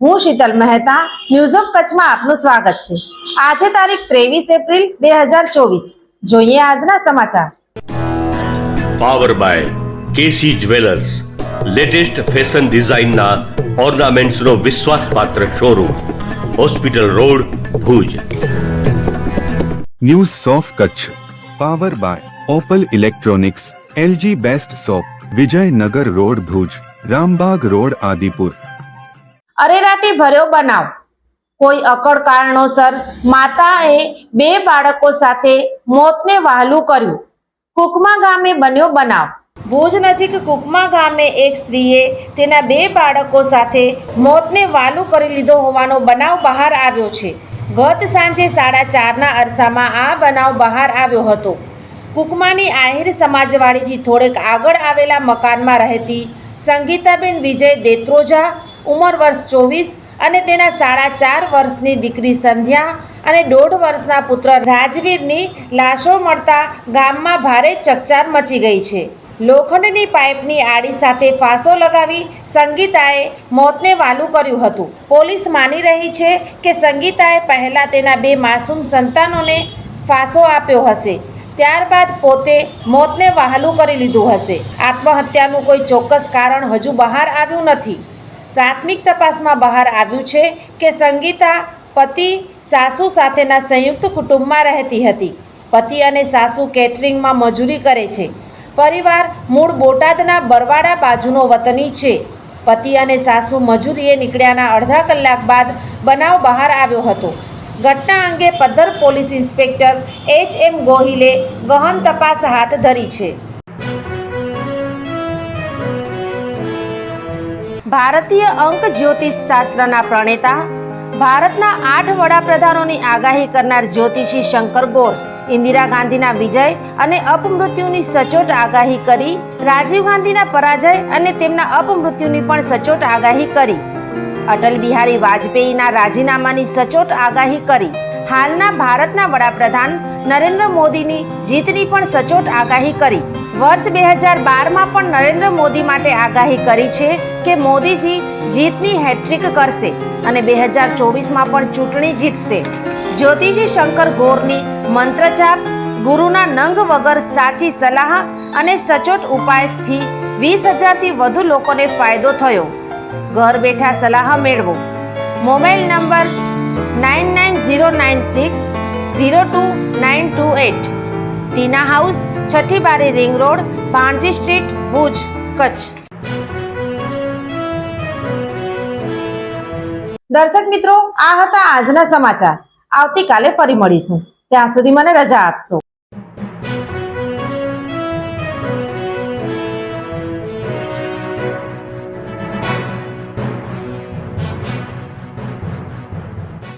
હું Sheetal Mehta, news of કચ્છમાં આપનું સ્વાગત છે। આજે તારીખ 23 એપ્રિલ 2024। જોઈએ આજના સમાચાર। Power by K C jewellers, latest fashion ડિઝાઇનના ઓર્નામેન્ટ્સનો વિશ્વાસપાત્ર showroom, hospital road, Bhuj. News of Kutch power by Opal electronics, LG best shop, Vijaynagar road, Bhuj, Rambagh road, Adipur. અરેરાટી ભર્યો બનાવ। કોઈ અકળ કારણોસર માતાએ 2 બાળકો સાથે મોતને વહાલું કર્યું। કુકમા ગામે બન્યો બનાવ। ભુજ નજીક કુકમા ગામે એક સ્ત્રીએ તેના 2 બાળકો સાથે મોતને વહાલું કરી લીધો હોવાનો બનાવ બહાર આવ્યો છે। ગત સાંજે 4:30ના અરસામાં આ બનાવ બહાર આવ્યો હતો। કુકમાની આહિર સમાજવાડીથી થોડેક આગળ આવેલા મકાનમાં રહેતી સંગીતાબેન વિજય દેત્રોજા, ઉંમર વર્ષ 24 અને તેના 4.5 વર્ષની દીકરી સંધ્યા અને 1.5 વર્ષના પુત્ર રાજવીરની લાશો મળતા ગામમાં ભારે ચકચાર મચી ગઈ છે। લોખંડની પાઇપની આડી સાથે ફાંસો લગાવી સંગીતાએ મોતને વહાલું કર્યું હતું। પોલીસ માની રહી છે કે સંગીતાએ પહેલા તેના 2 માસૂમ સંતાનોને ફાંસો આપ્યો હશે, ત્યારબાદ પોતે મોતને વહાલું કરી લીધું હશે। આત્મહત્યાનું કોઈ ચોક્કસ કારણ હજુ બહાર આવ્યું નથી। પ્રાથમિક તપાસમાં બહાર આવ્યું છે કે સંગીતા પતિ સાસુ સાથેના સંયુક્ત કુટુંબમાં રહેતી હતી। પતિ અને સાસુ કેટરિંગમાં મજૂરી કરે છે। પરિવાર મૂળ બોટાદના બરવાડા બાજુનો વતની છે। પતિ અને સાસુ મજૂરીએ નીકળ્યાના અડધા કલાક બાદ બનાવ બહાર આવ્યો હતો। ઘટના અંગે પદ્ધર પોલીસ ઇન્સ્પેક્ટર HM ગોહિલે ગહન તપાસ હાથ ધરી છે। ભારતીય અંક જ્યોતિષ શાસ્ત્રના પ્રણેતા, ભારતના 8 વડાપ્રધાનોની આગાહી કરનાર જ્યોતિષી શંકર ગોર ઇન્દિરા ગાંધીના વિજય અને અપમૃત્યુની સચોટ આગાહી કરી, રાજીવ ગાંધીના પરાજય અને તેમના અપમૃત્યુની પણ સચોટ આગાહી કરી, અટલ બિહારી વાજપેયીના રાજીનામાની સચોટ આગાહી કરી, હાલના ભારતના વડાપ્રધાન નરેન્દ્ર મોદીની જીતની પણ સચોટ આગાહી કરી। વર્ષ 2012માં પણ નરેન્દ્ર મોદી માટે આગાહી કરી છે કે મોદીજી જીતની હેટ્રિક કરશે અને 2024માં પણ ચૂંટણી જીતશે। જ્યોતિષી શંકર ગોરની મંત્રજાપ, ગુરુના નંગ વગર સાચી સલાહ અને સચોટ ઉપાયથી 20,000થી વધુ લોકોને ફાયદો થયો। ઘર બેઠા સલાહ મેળવો। Mobile number 9909602928। ટીના હાઉસ, છઠ્ઠી બારી ring road, Bhanji street, Bhuj, Kutch. દર્શક મિત્રો, આ હતા આજના સમાચાર। આવતીકાલે ફરી મળીશું। ત્યાં સુધી મને રજા આપશો।